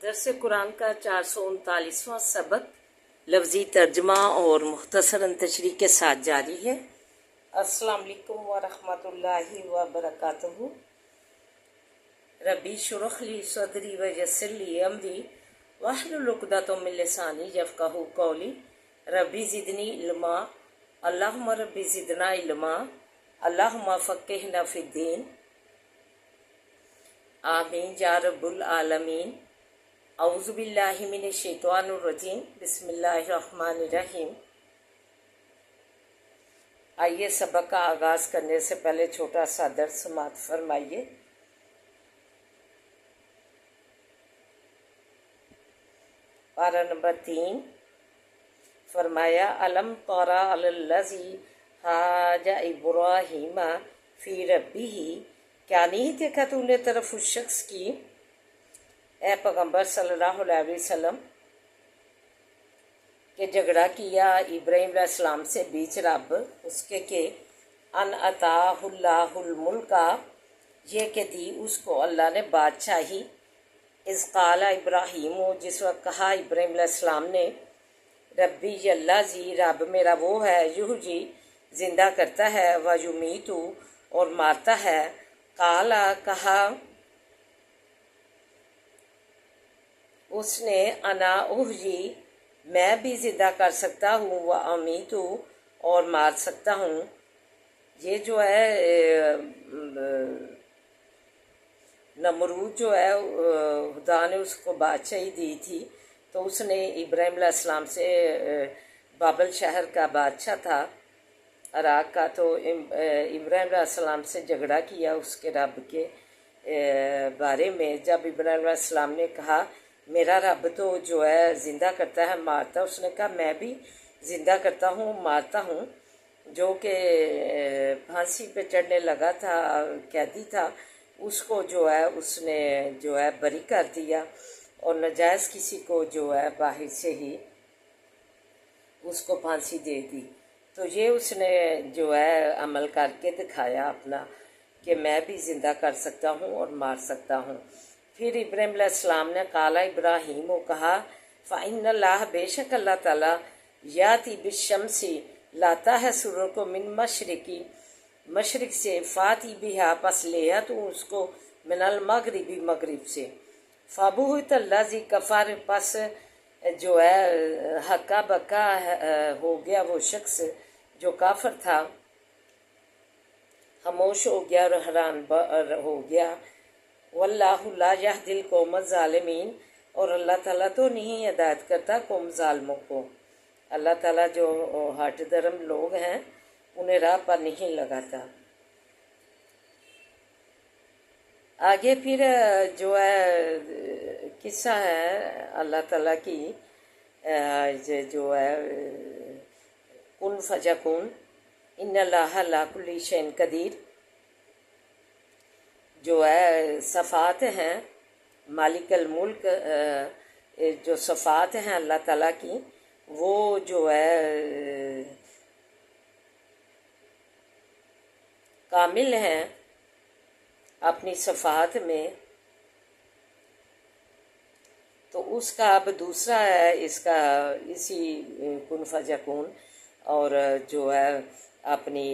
درس قرآن کا 439واں سبق لفظی ترجمہ اور مختصراً تشریح کے ساتھ جاری ہے۔ السلام علیکم ورحمۃ اللہ وبرکاتہ۔ ربی اشرح لی صدری ویسر لی امری واحلل عقدۃ من لسانی یفقہوا قولی۔ ربی زدنی علما، اللہم ربی زدنا علما، اللہم فقہنا فی الدین، آمین یا رب العالمین۔ اعوذ باللہ من الشیطان الرجیم، بسم اللہ الرحمن الرحیم۔ آئیے سبق کا آغاز کرنے سے پہلے چھوٹا سا درس سماعت فرمائیے۔ پارہ نمبر 3 فرمایا علم طرا علی الذی حاج ابراہیم فی ربہ، کیا نہیں دیکھا تو نے طرف اس شخص کی، اے پیغمبر صلی اللہ علیہ وسلم، کہ جھگڑا کیا ابراہیم علیہ السلام سے بیچ رب اس کے کہ ان عطاہ اللہ الملک، یہ کہ دی اس کو اللہ نے بادشاہی، اذ قال ابراہیم، جس وقت کہا ابراہیم علیہ السلام نے، ربی اللہ زی، رب میرا وہ ہے، یحیی زندہ کرتا ہے، و یمیت اور مارتا ہے، قال کہا اس نے، انا احیی میں بھی زندہ کر سکتا ہوں، و امیت اور مار سکتا ہوں۔ یہ جو ہے نمرود جو ہے خدا نے اس کو بادشاہی دی تھی، تو اس نے ابراہیم علیہ السلام سے، بابل شہر کا بادشاہ تھا عراق کا، تو ابراہیم علیہ السلام سے جھگڑا کیا اس کے رب کے بارے میں۔ جب ابراہیم علیہ السلام نے کہا میرا رب تو جو ہے زندہ کرتا ہے مارتا، اس نے کہا میں بھی زندہ کرتا ہوں مارتا ہوں۔ جو کہ پھانسی پہ چڑھنے لگا تھا، قیدی تھا، اس کو جو ہے اس نے جو ہے بری کر دیا، اور ناجائز کسی کو جو ہے باہر سے ہی اس کو پھانسی دے دی۔ تو یہ اس نے جو ہے عمل کر کے دکھایا اپنا، کہ میں بھی زندہ کر سکتا ہوں اور مار سکتا ہوں۔ پھر ابراہیم علیہ السلام نے قال ابراہیم کو کہا، فَإِنَّ اللَّهَ، بے شک اللہ تعالیٰ، یاتی بالشمس لاتا ہے سورج کو، من مشرقی مشرق سے، فاتی بہا پس لیا تو اس کو، من المغربی مغرب سے، فَبُہِتَ الَّذِی کفر پس جو ہے ہکا بکا ہو گیا وہ شخص جو کافر تھا، خاموش ہو گیا اور حیران ہو گیا۔ واللہ لا یہدی القوم الظالمین، اور اللہ تعالیٰ تو نہیں ہدایت کرتا قوم ظالموں کو۔ اللہ تعالیٰ جو ہٹ درم لوگ ہیں انہیں راہ پر نہیں لگاتا۔ آگے پھر جو ہے قصہ ہے اللہ تعالیٰ کی، جو ہے کن فیکون، ان اللہ علی کل شیء قدیر، جو ہے صفات ہیں مالک الملک، جو صفات ہیں اللہ تعالیٰ کی، وہ جو ہے کامل ہیں اپنی صفات میں۔ تو اس کا اب دوسرا ہے اس کا، اسی کن فیکون، اور جو ہے اپنی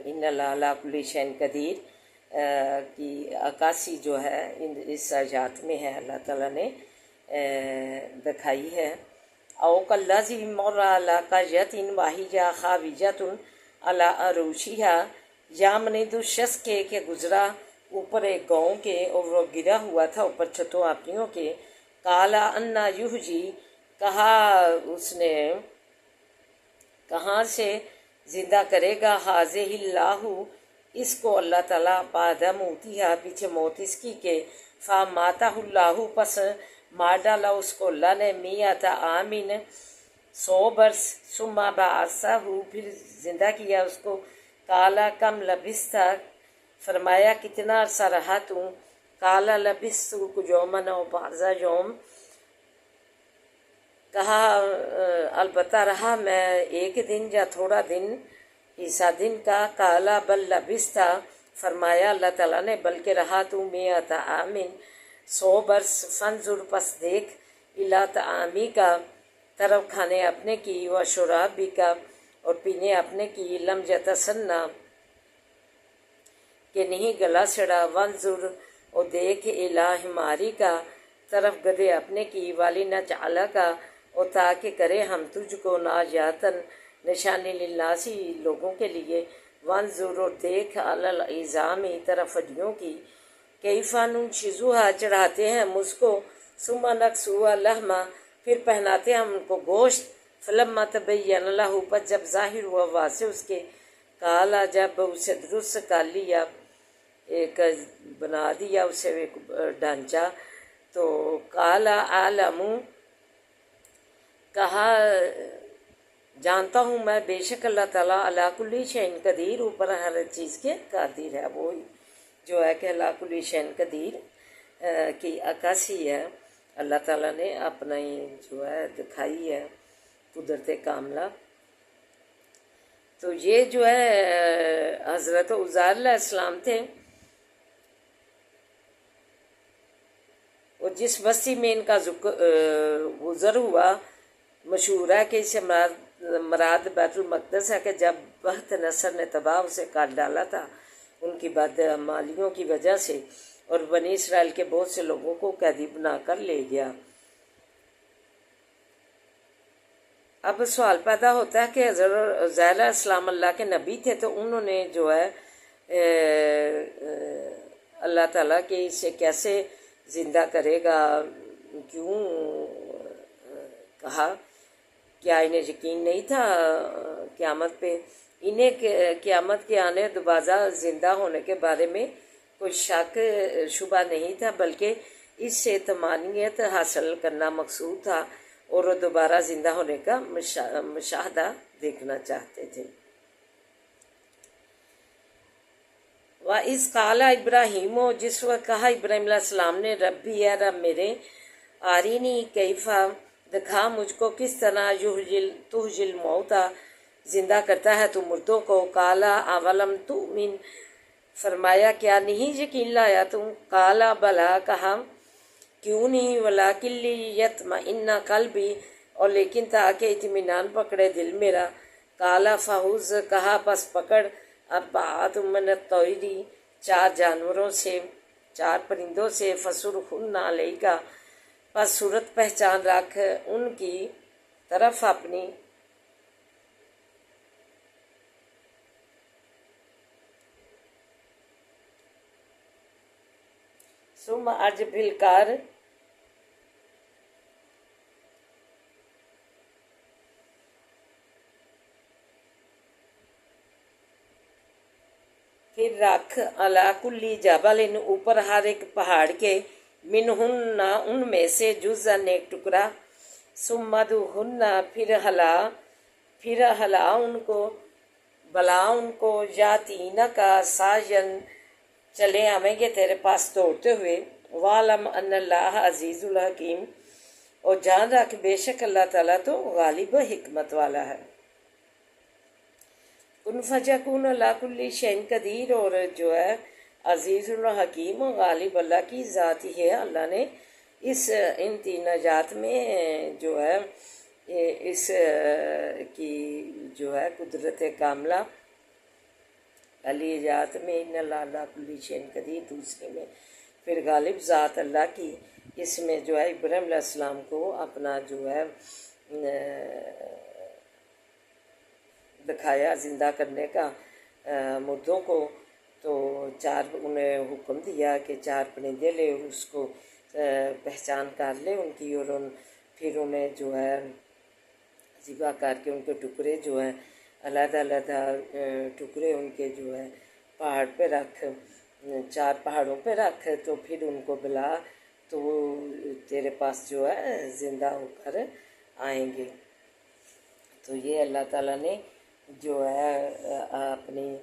ان اللہ علی کل شیء قدیر کی عکاسی جو ہے اس آیات میں ہے، اللہ تعالیٰ نے دکھائی ہے۔ او کالذی مر علی قریۃ وہی خاویۃ علی عروشہا، یا مانند اس شخص کے کہ گزرا اوپر ایک گاؤں کے اور وہ گرا ہوا تھا اوپر چھتوں اپنیوں کے، قال انا یحیی، کہا اس نے کہاں سے زندہ کرے گا، ہذہ اللہ، اس کو اللہ تعالیٰ، بعد موتہا پیچھے موت اس کی کے، فاماتہ اللہ پس مار ڈالا اس کو اللہ نے، میۃ عامٍ 100 برس، ثم بعثہ پھر زندہ کیا اس کو، قال کم لبثت، فرمایا کتنا عرصہ رہا تو، قال لبثت یوما او بعض یوم، کہا البتہ رہا میں ایک دن یا تھوڑا دن، حصہ دن کا، قال بل لبثت، فرمایا اللہ تعالیٰ نے بلکہ رہا تو 100 عام 100 برس فنظر پس دیکھ الا طعامی کا طرف کھانے اپنے کی و شرابی کا اور پینے اپنے کی لم یتسنہ کہ نہیں گلا سڑا وانظر اور دیکھ الا حماری کا طرف گدھے اپنے کی والی نجعلہ کا اور تاکہ کرے ہم تجھ کو ناجاتن نشانی للناسی لوگوں کے لیے وانظر اور دیکھ علی العظامی طرف ہڈیوں کی کیفا ننشزوہا چڑھاتے ہیں ہم اس کو ثم نکسوہا لحما پھر پہناتے ہیں ہم ان کو گوشت فلما تبین لہ پر جب ظاہر ہوا واضح اس کے کالا جب اسے درست کر لیا ایک بنا دیا اسے ایک ڈھانچہ تو کالا عالم کہا جانتا ہوں میں بے شک اللہ تعالیٰ علی کل شیء قدیر اوپر ہر چیز کے قادر ہے. وہی جو ہے کہ علی کل شیء قدیر کی عکاسی ہے اللہ تعالیٰ نے اپنا ہی جو ہے دکھائی ہے قدرت کاملہ. تو یہ جو ہے حضرت عزیر علیہ السلام تھے اور جس بستی میں ان کا گزر ہوا مشہور ہے کہ اسے مراد بیت المقدس ہے کہ جب بخت نصر نے تباہ اسے کاٹ ڈالا تھا ان کی بدعمالیوں کی وجہ سے اور بنی اسرائیل کے بہت سے لوگوں کو قیدی بنا کر لے گیا. اب سوال پیدا ہوتا ہے کہ حضرت عزیر علیہ السلام اللہ کے نبی تھے تو انہوں نے جو ہے اللہ تعالیٰ کے اسے کیسے زندہ کرے گا کیوں کہا؟ کیا انہیں یقین نہیں تھا قیامت پہ؟ انہیں قیامت کے آنے دوبارہ زندہ ہونے کے بارے میں کوئی شک شبہ نہیں تھا بلکہ اس سے طمانینت حاصل کرنا مقصود تھا اور وہ دوبارہ زندہ ہونے کا مشاہدہ دیکھنا چاہتے تھے. وَإِذْ قَالَ ابراہیم جس وقت کہا ابراہیم علیہ السلام نے ربی یا رب میرے آرینی کیفا دکھا مجھ کو کس طرح تحیی الموتیٰ زندہ کرتا ہے تو مردوں کو. قالا اولم تؤمن فرمایا کیا نہیں یقین لایا تم؟ قالا بلا کہا کیوں نہیں ولیکن لیطمئن قلبی اور لیکن تاکہ اطمینان پکڑے دل میرا. قالا فخذ کہا پس پکڑ اربعۃ من الطیر 4 جانوروں سے 4 پرندوں سے فصرہن علیک پس صورت پہچان رکھ ان کی طرف اپنی. ثم اجب الکار پھر رکھ علی کل جبل اوپر ہر ایک پہاڑ کے منہن ان میں سے جزءاً ایک ٹکڑا. ثم ادعہن پھر ہلا ان کو بلا ان کو یاتینک سعیاً چلے آئیں گے تیرے پاس دوڑتے ہوئے. وَعْلَمْ أَنَّ اللَّهَ عَزِيزٌ الحکیم اور جان رکھ بے شک اللہ تعالیٰ تو غالب حکمت والا ہے. کن فیکون علی کل شیء قدیر اور جو ہے عزیز الحکیم و غالب اللہ کی ذات ہی ہے. اللہ نے ان 3 آیات میں جو ہے اس کی جو ہے قدرت کاملہ علی آیات میں ان اللہ علی کل شیء قدیر، دوسرے میں پھر غالب ذات اللہ کی. اس میں جو ہے ابراہیم علیہ السلام کو اپنا جو ہے دکھایا زندہ کرنے کا مردوں کو. تو 4 انہیں حکم دیا کہ 4 پرندے لے اور اس کو پہچان کر لے ان کی اور پھر انہیں جو ہے ذبح کر کے ان کے ٹکڑے جو ہیں علیحدہ علیحدہ ٹکڑے ان کے جو ہے پہاڑ پہ رکھ 4 پہاڑوں پہ رکھ تو پھر ان کو بلا تو وہ تیرے پاس جو ہے زندہ ہو کر آئیں گے. تو یہ اللہ تعالیٰ نے جو ہے اپنی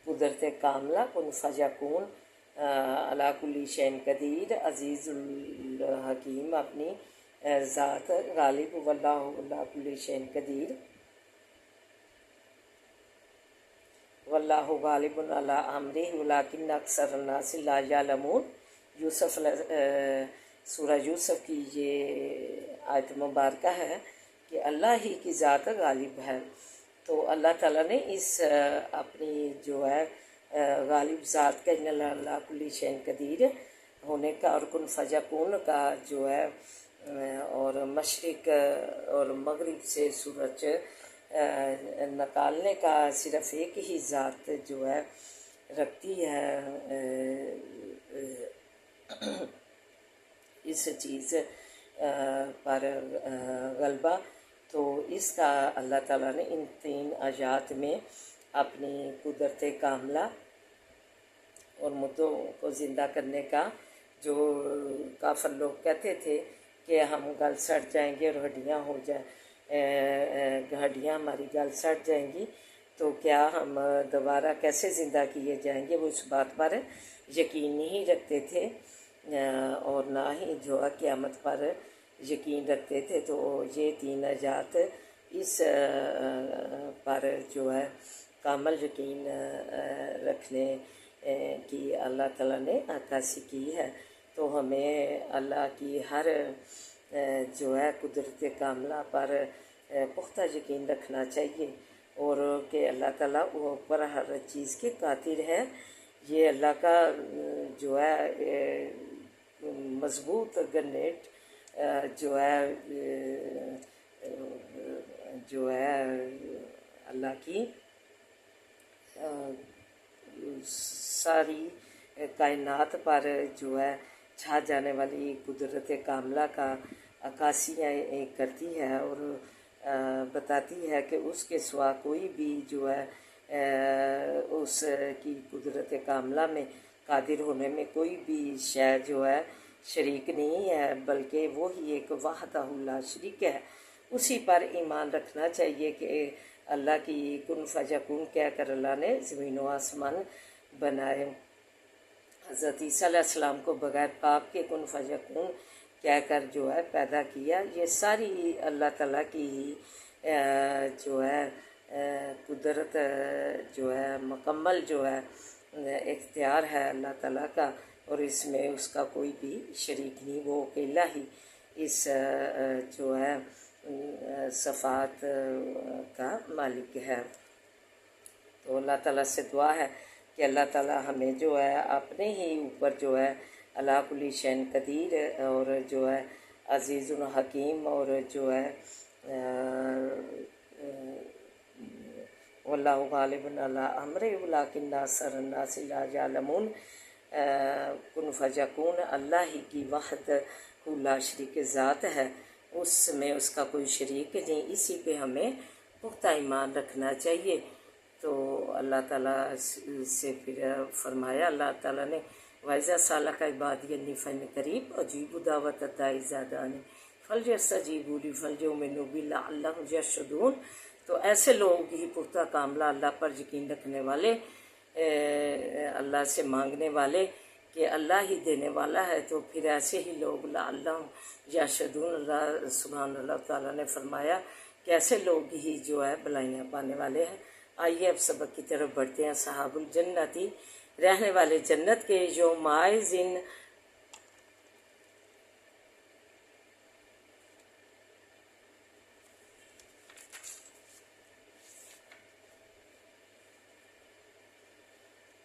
قدرت کاملہ کن فیکون علی کل شیء قدیر عزیز الحکیم اپنی ذات غالب واللہ علی کل شیء قدیر واللہ غالب علی امرہ ولکن اکثر الناس لا یعلمون. سورہ یوسف کی یہ آیت مبارکہ ہے کہ اللہ ہی کی ذات غالب ہے. تو اللہ تعالیٰ نے اس اپنی جو ہے غالب ذات کا ان اللہ کل شیء قدیر ہونے کا اور کن فیکون کا جو ہے اور مشرق اور مغرب سے سورج نکالنے کا صرف ایک ہی ذات جو ہے رکھتی ہے اس چیز پر غلبہ. تو اس کا اللہ تعالیٰ نے ان 3 آیات میں اپنی قدرت کاملہ اور مردوں کو زندہ کرنے کا، جو کافر لوگ کہتے تھے کہ ہم گل سڑ جائیں گے اور ہڈیاں ہو جائیں، ہڈیاں ہماری گل سڑ جائیں گی تو کیا ہم دوبارہ کیسے زندہ کیے جائیں گے، وہ اس بات پر یقین نہیں رکھتے تھے اور نہ ہی جو ہے قیامت پر یقین رکھتے تھے. تو یہ 3 آیات اس پر جو ہے کامل یقین رکھنے کی اللہ تعالیٰ نے عکاسی کی ہے. تو ہمیں اللہ کی ہر جو ہے قدرت کاملہ پر پختہ یقین رکھنا چاہیے اور کہ اللہ تعالیٰ اوپر ہر چیز کے قادر ہے. یہ اللہ کا جو ہے مضبوط گرنیٹ جو ہے اللہ کی ساری کائنات پر جو ہے چھا جانے والی قدرت کاملہ کا عکاسیاں کرتی ہے اور بتاتی ہے کہ اس کے سوا کوئی بھی جو ہے اس کی قدرت کاملہ میں قادر ہونے میں کوئی بھی شے جو ہے شریک نہیں ہے، بلکہ وہی ایک وحدہ لا شریک ہے. اسی پر ایمان رکھنا چاہیے کہ اللہ کی کن فیکون کہہ کر اللہ نے زمین و آسمان بنائے. حضرت عیسیٰ علیہ السلام کو بغیر پاپ کے کن فیکون کہہ کر جو ہے پیدا کیا. یہ ساری اللہ تعالیٰ کی جو ہے قدرت جو ہے مکمل جو ہے اختیار ہے اللہ تعالیٰ کا، اور اس میں اس کا کوئی بھی شریک نہیں، وہ اکیلا ہی اس جو ہے صفات کا مالک ہے. تو اللہ تعالیٰ سے دعا ہے کہ اللہ تعالیٰ ہمیں جو ہے اپنے ہی اوپر جو ہے علی کل شیء قدیر اور جو ہے عزیز الحکیم اور جو ہے واللہ غالب علی امرہ ولکن اکثر الناس لا یعلمون. کن فیکون اللہ ہی کی وحدہ لا شریک ذات ہے، اس میں اس کا کوئی شریک نہیں. اسی پہ ہمیں پختہ ایمان رکھنا چاہیے. تو اللہ تعالیٰ سے پھر فرمایا اللہ تعالیٰ نے وَإِذَا سَأَلَكَ عِبَادِي أَنِّي فَإِنِّي قَرِيبٌ أُجِيبُ دَعْوَةَ الدَّاعِ إِذَا دَعَانِ فَلْيَسْتَجِيبُوا لِي وَلْيُؤْمِنُوا بِي لَعَلَّهُمْ يَرْشُدُونَ. تو ایسے لوگ ہی پختہ کاملہ اللہ پر یقین رکھنے والے، اللہ سے مانگنے والے کہ اللہ ہی دینے والا ہے، تو پھر ایسے ہی لوگ لعلہم یرشدون. اللہ سبحان اللہ تعالیٰ نے فرمایا کہ ایسے لوگ ہی جو ہے بھلائیاں پانے والے ہیں. آئیے اب سبق کی طرف بڑھتے ہیں. صحاب الجنتی، رہنے والے جنت کے، یوم عائزن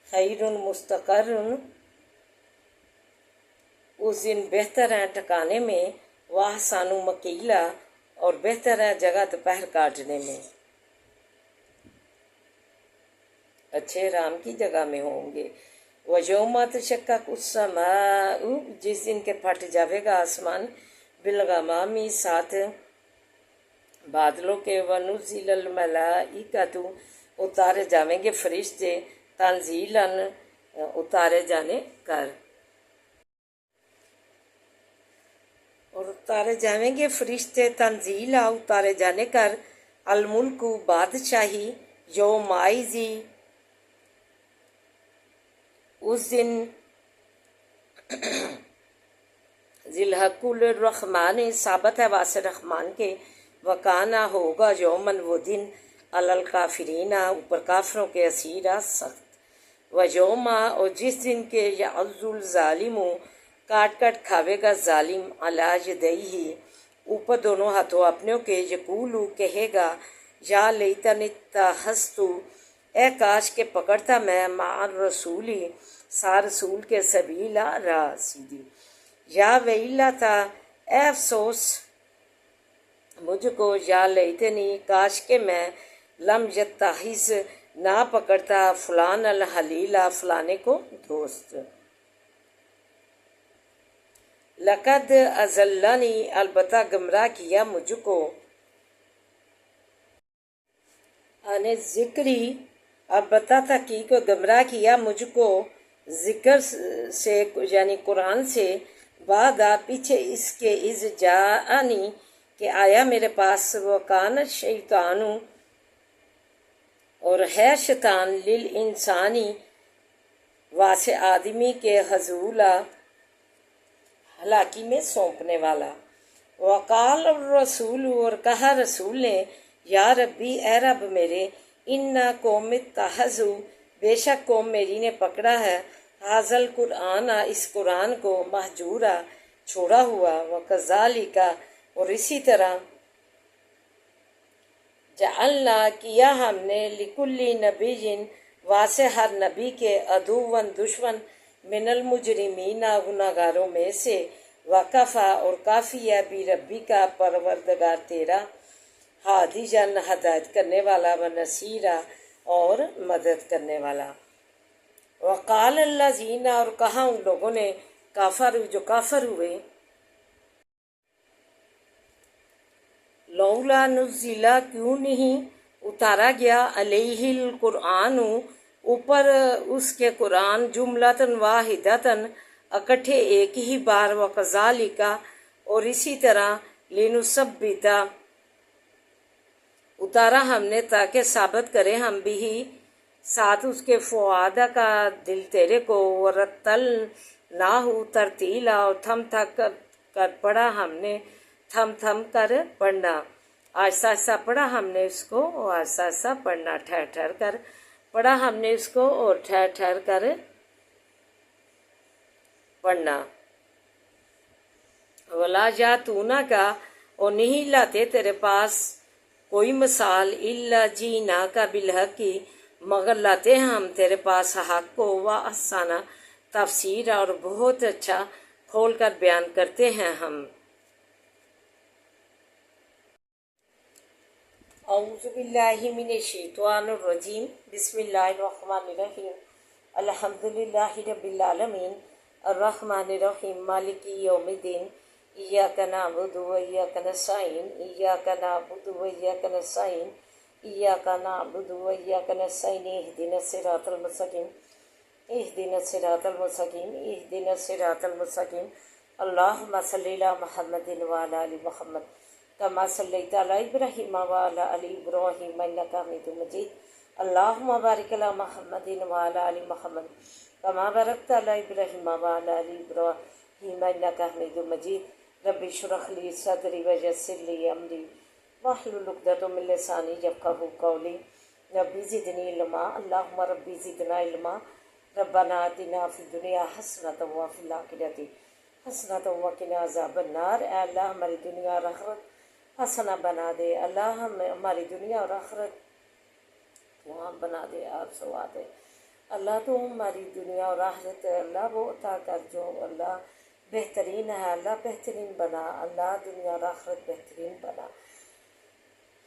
خیر مستقر، اس دن بہتر ہے ٹھکانے میں، واحسن مقیلا، اور بہتر ہے جگہ دوپہر کاٹنے میں. اچھے رام کی جگہ میں ہوں گے. وَيَوْمَ تَشَقَّقُ السَّمَاءُ، جس دن کے پھٹ جاوے گا آسمان، بالغمام، ساتھ بادلوں کے، وَنُزِّلَ الْمَلَائِکَةُ، اتارے جاویں گے فرشتے، تنزیلاً، اتارے جانے کر، اور اتارے جائیں گے فرشتے تنزیلا، اتارے جانے کر. الملک، بادشاہی، یوم عائزی، اس دن، ذی الحق الرحمن، ثابت ہے واسع رحمان کے، وکانا، ہوگا، یومن، وہ دن، علی الکافرین، اوپر کافروں کے، اسیرا، سخت. و یوم، اور جس دن کے یعز الظالم، کاٹ کاٹ کھاوے گا ظالم علی یدیہ، اوپر دونوں ہاتھوں اپنوں کے، یقولو کہے گا یا لیتنی اتخذت، اے کاش کے پکڑتا میں مع الرسولی رسول کے سبیلا راہ سیدھی، یا ویلتا اے افسوس مجھ کو، یا لیتنی کاش کے میں لم یتخذ نہ پکڑتا فلان الحلیلا فلانے کو دوست، لقد اضلنی البتہ گمراہ کیا مجھ کو، عن ذکری البتہ تحقیق گمراہ کیا مجھ کو ذکر سے یعنی قرآن سے، بعد پیچھے اس کے، اذ جاءنی کہ آیا میرے پاس، وکان شیطان اور ہے شیطان، للانسانی واسے آدمی کے، حضولا ہلاکی میں سونپنے والا، وقال الرسول اور کہا رسول نے، یا ربی اے رب میرے، ان قوم اتخذوا بے شک قوم میری نے پکڑا ہے، ھذا القرآن اس قرآن کو، مہجورا چھوڑا ہوا، وکذالک اور اسی طرح، جعلنا کیا ہم نے، لکل نبی واسے ہر نبی کے، عدوًا دشمن، من المجرمین گناہگاروں میں سے، وکفیٰ اور کافی ہے، بربی کا پروردگار تیرا، ہادیًا ہدایت کرنے والا، ونصیرا اور مدد کرنے والا، وقال الذین اور کہا ان لوگوں نے، کافر جو کافر ہوئے، لولا نزل کیوں نہیں اتارا گیا، علیہ القرآن اوپر اس کے قرآن، جملۃ واحدۃ اکٹھے ایک ہی بار، وکذالک اور اسی طرح، لنثبت اتارا ہم نے تاکہ ثابت کرے ہم بھی ساتھ اس کے، فؤاد کا دل تیرے کو، ورتلناہ ترتیلا اور تھم تھم کر پڑھا ہم نے، تھم تھم کر پڑھنا، آہستہ آہستہ پڑھا ہم نے اس کو، اور آہستہ آہستہ پڑھنا، ٹھہر ٹھہر کر پڑھا ہم نے اس کو، اور ٹھہر ٹھہر کر پڑھنا، ولا یاتونک اور نہیں لاتے تیرے پاس کوئی مثال، الا جیناک بالحق مگر لاتے ہیں ہم تیرے پاس حق کو، واحسن تفسیر اور بہت اچھا کھول کر بیان کرتے ہیں ہم۔ اعوذ باللہ من الشیطان الرجیم، بسم اللہ الرحمن الرحیم، الحمد للہ رب العالمین، الرحمن الرحیم، مالک یوم الدین، ایاک نعبد و ایاک نستعین، ایاک نعبد و ایاک نستعین، ایاک نعبد و ایاک نستعین، اہدنا الصراط المستقیم، اہدنا الصراط المستقیم، اہدنا الصراط المستقیم، اللہم صلی علی محمد وعلی آل محمد کما صلیت علی ابراہیم وعلی آل ابراہیم انک حمید مجید، اللہم بارک علی محمد وعلی آل محمد کما بارکت علی ابراہیم وعلی آل ابراہیم انک حمید مجید، رب اشرح لی صدری ویسر لی امری واحلل عقدۃ من لسانی یفقہوا قولی، ربی زدنی علما، اللہم ربی زدنا علما، ربنا آتنا فی الدنیا حسنۃ وفی الآخرۃ حسنۃ وقنا عذاب النار، اے اللہ ہماری دنیا اور آخرت حسنہ بنا دے، اللہ ہماری دنیا اور آخرت وہاں بنا دے، آپ سوا دے، اللہ تو ہماری دنیا اور آخرت اللہ وہ عطا کر جو اللہ بہترین ہے، اللہ بہترین بنا، اللہ دنیا اور آخرت بہترین بنا،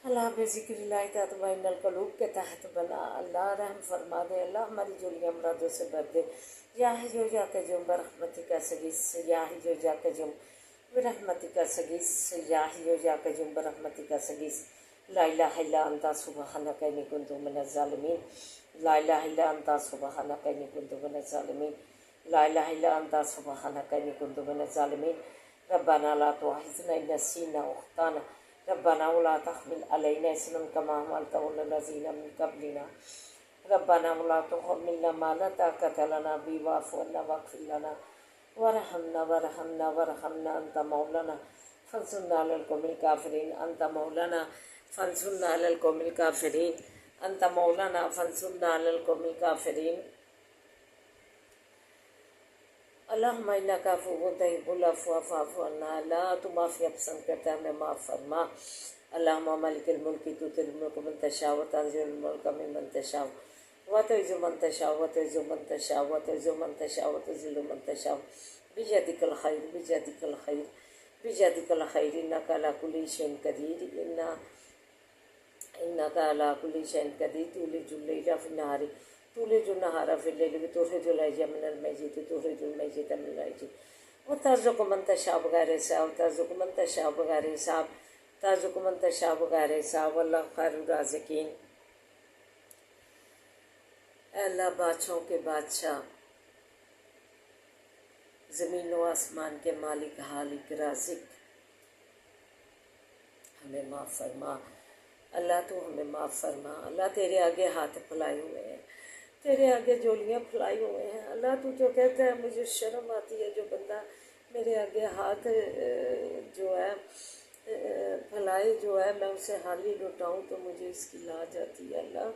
اللہ بے ذکر اللہ تطمئن القلوب کے تحت بنا، اللہ رحم فرما دے، اللہ ہماری جولیاں مرادوں سے بھر دے، یا حیو یا قیوم برحمتک استغیث، یا حیو یا قیوم برحمتک استغیث، یا حیو یا قیوم برحمتک استغیث، لا الہ الا انت سبحانک انی کنت من الظالمین، لا الہ الا انت سبحانک انی کنت من الظالمین، لا الہ الا انت سبحانک انی کنت من الظالمین، ربنا لا تؤاخذنا ان نسینا او اخطانا، ربنا ولا تحمل علينا إصرا كما حملته على الذين من قبلنا، ربنا ولا تحملنا ما لا طاقة لنا به واعف عنا واغفر لنا وارحمنا أنت مولانا فانصرنا على القوم الكافرين، أنت مولانا فانصرنا على القوم الكافرين، أنت مولانا فانصرنا على القوم الكافرين، اللہم انک عفو تحب العفو فاعف عنا، اللہ تو معافیاں پسند کرتا ہے، ہمیں معاف فرما۔ اللہم مالک الملک تؤتی الملک من تشاء وتنزع الملک ممن تشاء وتعز من تشاء وتعز من تشاء وتعز من تشاء وتذل من تشاء بیدک الخیر بیدک الخیر بیدک الخیر انک علی کل شیء قدیر انک علی کل شیء قدیر تولج اللیل فی النہار تولج النہار فی اللیل تخرج الحی من المیت تخرج المیت من الحی وترزق من تشاء بغیر حساب ترزق من تشاء بغیر حساب ترزق من تشاء بغیر حساب واللہ خیر الرازقین۔ اے اللہ بادشاہوں کے بادشاہ، زمین و آسمان کے مالک خالق رازق، ہمیں معاف فرما اللہ، تو ہمیں معاف فرما اللہ۔ تیرے آگے ہاتھ پھیلائے ہوئے ہیں، تیرے آگے جولیاں پھیلائی ہوئے ہیں اللہ۔ تو جو کہتا ہے مجھے شرم آتی ہے جو بندہ میرے آگے ہاتھ جو ہے پھیلائے، جو ہے میں اسے حالی لوٹاؤں تو مجھے اس کی لاج آتی ہے اللہ۔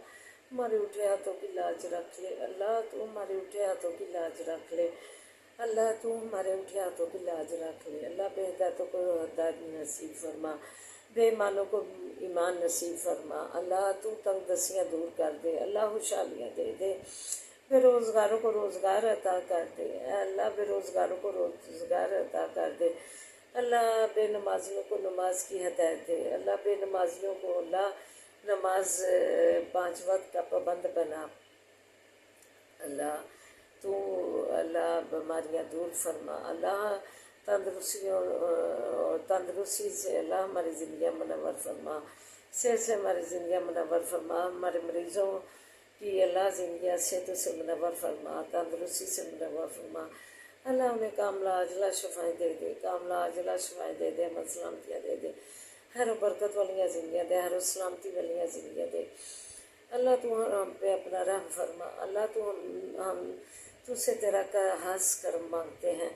ہمارے اٹھے ہاتھوں کی لاج رکھ لے اللہ، تو ہمارے اٹھے ہاتھوں کی لاج رکھ لے اللہ، تو ہمارے اٹھے ہاتھوں کی لاج رکھ لے اللہ۔ بے ہدایتوں کو ہدایت نصیب فرما، بے ایمانوں کو ایمان نصیب فرما اللہ۔ تو تنگ دستیاں دور کر دے اللہ، خوشحالیاں دے دے، بے روزگاروں کو روزگار عطا کر دے اے اللہ، بے روزگاروں کو روزگار عطا کر دے اللہ۔ بے نمازیوں کو نماز کی ہدایت دے اللہ، بے نمازیوں کو اللہ نماز 5 وقت کا پابند بنا اللہ۔ تو اللہ بیماریاں دور فرما اللہ، تندرستی سے اللہ ہماری زندگیاں منور فرما، صحت سے ہماری زندگیاں منور فرما، ہمارے مریضوں کی اللہ زندگیاں صحت سے منور فرما، تندرستی سے منور فرما اللہ۔ انہیں کاملہ عاجلہ شفائیں دے دے، کاملہ عاجلہ شفائیں دے دے، امن سلامتیاں دے دے، خیر و برکت والیاں زندگیاں دے، خیر و سلامتی والیاں زندگیاں دے اللہ۔ تو ہم پہ اپنا رحم فرما اللہ، ہم تجھ سے تیرا خاص کرم مانگتے ہیں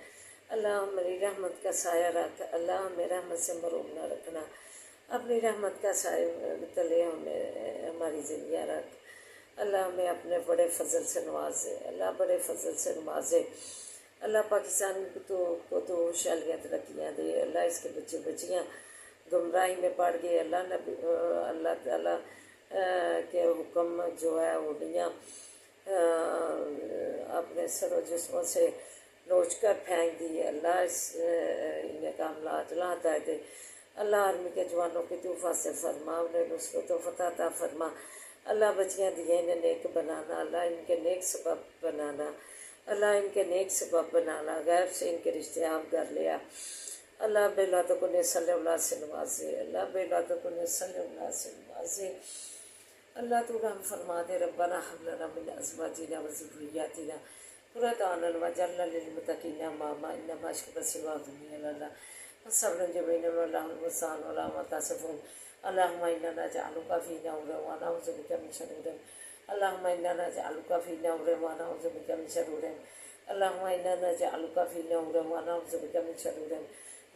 اللہ۔ ہماری رحمت کا سایہ رکھ اللہ، ہمیں رحمت سے محروم نہ رکھنا، اپنی رحمت کا سایہ تلے ہمیں ہماری زندگیاں رکھ اللہ۔ ہمیں اپنے بڑے فضل سے نوازے اللہ، بڑے فضل سے نوازے اللہ۔ پاکستان کو تو خوشحالیاں ترقیاں دے اللہ، اس کے بچے بچیاں گمراہی میں پڑ گئے اللہ۔ اللہ تعالیٰ کے حکم جو ہے اڑیاں اپنے سر و جسموں سے نوچ کر پھینک دی اللہ، انہیں کاملہ عاجلہ ہدایت دے اللہ۔ آرمی کے جوانوں کی تو حفاظت فرما، انہیں نصرت و فتح عطا فرما اللہ۔ بچیاں دیے انہیں نیک بنانا اللہ، ان کے نیک سبب بنانا اللہ، ان کے نیک سبب بنانا، غیب سے ان کے رشتے عام کر لیا اللہ۔ بے اولادوں کو نسل اولاد سے نوازے اللہ، بے اولادوں کو نسل اولاد سے نوازے اللہ۔ تو رحم فرما دے ربنا هب لنا من ازواجنا وذرياتنا قرة اعين واجعلنا للمتقين اماما انما اشكو بصيرات من الله وصبر جميل والله المستعان ولا ما تصفون اللهم انا نجعلك في نور ونعوذ بك من شرور اللهم انا نجعلك في نور ونعوذ بك من شرور اللهم انا نجعلك في نور ونعوذ بك من شرور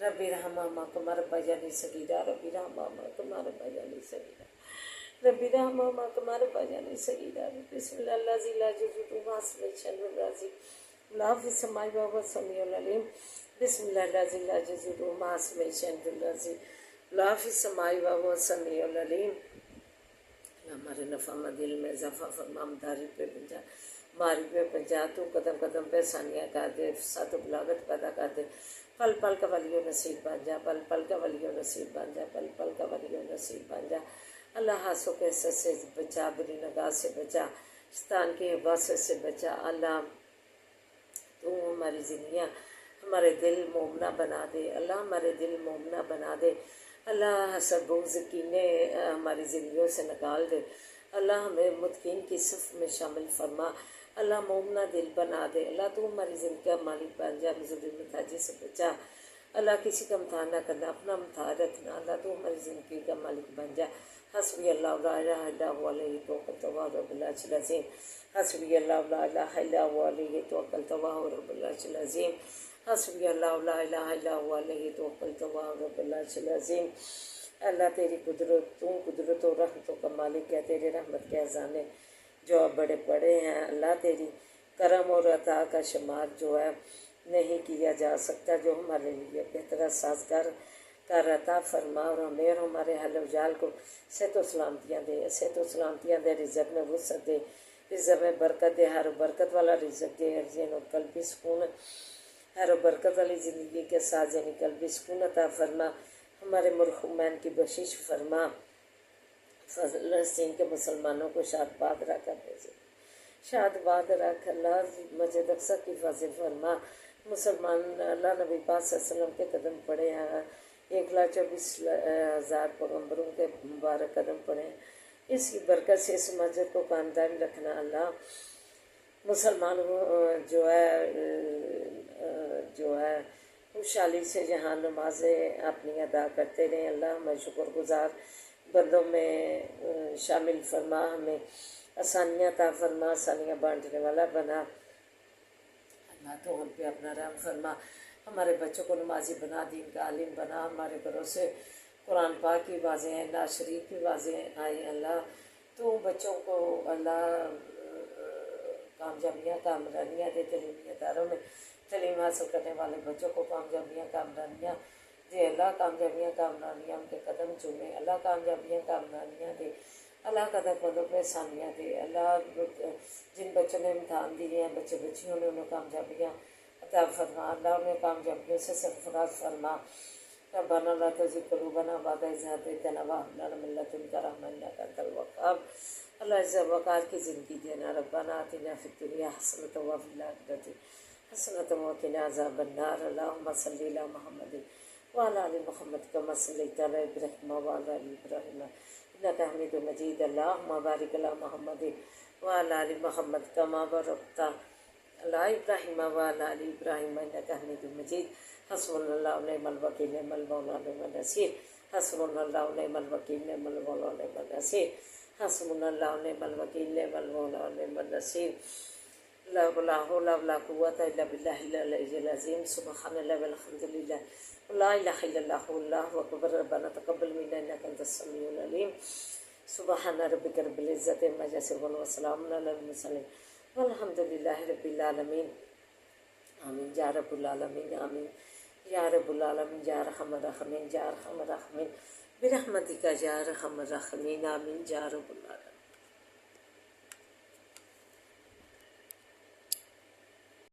ربي ارحمهما كما ربياني صغيرا ربي ارحمهما كما ربياني صغيرا ربی رحمہما کما ربیانی صغیرا بسم اللہ الذی لا یضر مع اسمہ شیء العظیم لا فی السماء وهو السمیع العلیم بسم اللہ الذی لا یضر مع اسمہ شیء العظیم لا فی السماء وهو السمیع العلیم۔ ہمارے نفع مند دل میں اضافہ فرما، مداری پہ بنجا ماری پہ بنجا، تو قدم قدم پہ ثانیہ کر دے، فساد و بلاغت پیدا کر دے، پل پل کا ولی و نصیب بن جا، پل پل کا ولی و نصیب بن جا، پل پل کا ولی و نصیب بن جا اللہ۔ ہاتھوں کے حسد سے بچا، بری نگاہ سے بچا، شیطان کی حباست سے بچا اللہ۔ تو ہماری زندگیاں ہمارے دل مومنہ بنا دے اللہ، ہمارے دل مومنہ بنا دے اللہ۔ حسد بغض کینے ہماری زندگیوں سے نکال دے اللہ، ہمیں متقین کی صف میں شامل فرما اللہ، مومنہ دل بنا دے اللہ۔ تو ہماری زندگی کا مالک بن جا، ظلم محتاجی سے بچا اللہ، کسی کا امتحان نہ کرنا، اپنا امتحان رکھنا اللہ۔ تو ہماری زندگی کا مالک بن جا۔ حسبی اللہ لا الہ الا هو علیہ توکلت وهو رب العرش العظیم۔ حسبی اللہ لا الہ الا هو علیہ توکلت وهو رب العرش العظیم۔ حسبی اللہ لا الہ الا هو علیہ توکلت وهو رب العرش العظیم۔ اللہ تیری قدرت، تو قدرت و رحمتوں کا مالک ہے، تیرے رحمت کے خزانے جو بڑے بڑے ہیں اللہ، تیری کرم اور عطا کا شمار جو ہے نہیں کیا جا سکتا، جو ہمارے لیے بہتر سازگار کر عطا فرما، اور ہمیں اور ہمارے اہل و جال کو صحت و سلامتیاں دے، صحت و سلامتیاں دے، رزق میں وسعت دے، رزق میں برکت دے، ہر برکت والا رزق دے، ذہن و قلبی سکون، ہر برکت والی زندگی کے ساتھ ذہنی قلبی سکون عطا فرما، ہمارے مرحومین کی بخشش فرما، فلسطین کے مسلمانوں کو شاد باد رکھ کر بھیجے، شاد باد رکھ، اللہ مسجد اقصی کی حفاظت فرما، مسلمان اللہ نبی پاک صلی اللہ علیہ وسلم کے قدم پڑے ہیں، 1,24,000 پیغمبروں کے مبارک قدم پڑے ہیں، اس کی برکت سے اس مسجد کو قائم دائم رکھنا اللہ، مسلمان جو ہے خوشحالی سے جہاں نمازیں اپنی ادا کرتے رہیں، اللہ ہمیں شکر گزار بندوں میں شامل فرما، ہمیں آسانیاں عطا فرما، آسانیاں بانٹنے والا بنا، اللہ تو ہم پہ اپنا رحم فرما، ہمارے بچوں کو نمازی بنا، دین کا عالم بنا، ہمارے گھروں سے قرآن پاک کی واضح نعت شریف کی واضح آئے، اللہ تو بچوں کو اللہ کامیابیاں کامرانیاں دے، تعلیمی اداروں میں تعلیم حاصل کرنے والے بچوں کو کامیابیاں کامرانیاں دے، اللہ کامیابیاں کامرانیاں ان کے قدم چومے، اللہ کامیابیاں کامرانیاں دے، اللہ قدر قدم پہ آسانیاں دے، اللہ جن بچوں نے امتحان دیے ہیں، بچے بچیوں نے، انہیں کامیابیاں عطا فرما، اللہ انہیں کامیابیوں سے سرفراز فرما، ربنا لا تزغ قلوبنا بعد إذ هديتنا وهب لنا من لدنك رحمة إنك أنت الوهاب، اللہ عزت وقار کی زندگی دینا، ربنا آتنا فی الدنیا حسنۃ وفی الآخرۃ حسنۃ وقنا عذاب النار، اللهم صل علی محمد وعلى آل محمد كما صليت على إبراهيم وعلى آل إبراهيم إنك حميد مجيد، اللهم بارك على محمد وعلى آل محمد كما باركت على إبراهيم وعلى آل إبراهيم إنك حميد مجيد، حسبنا الله ونعم الوكيل نعم المولى ونعم النصير، حسبنا الله ونعم الوكيل نعم المولى ونعم النصير، حسبنا الله ونعم الوكيل نعم المولى ونعم النصير، لا حول ولا قوة إلا بالله العلي العظيم، سبحان الله والحمد لله ولا إله إلا الله والله أكبر، ربنا تقبل منا إنك أنت السميع العليم، سبحان ربك رب العزة عما يصفون وسلام على المرسلين والحمد لله رب العالمين، آمين يا رب العالمين، آمين يا رب العالمين، يا أرحم الراحمين، يا أرحم الراحمين برحمتك يا أرحم الراحمين، آمين يا رب العالمين.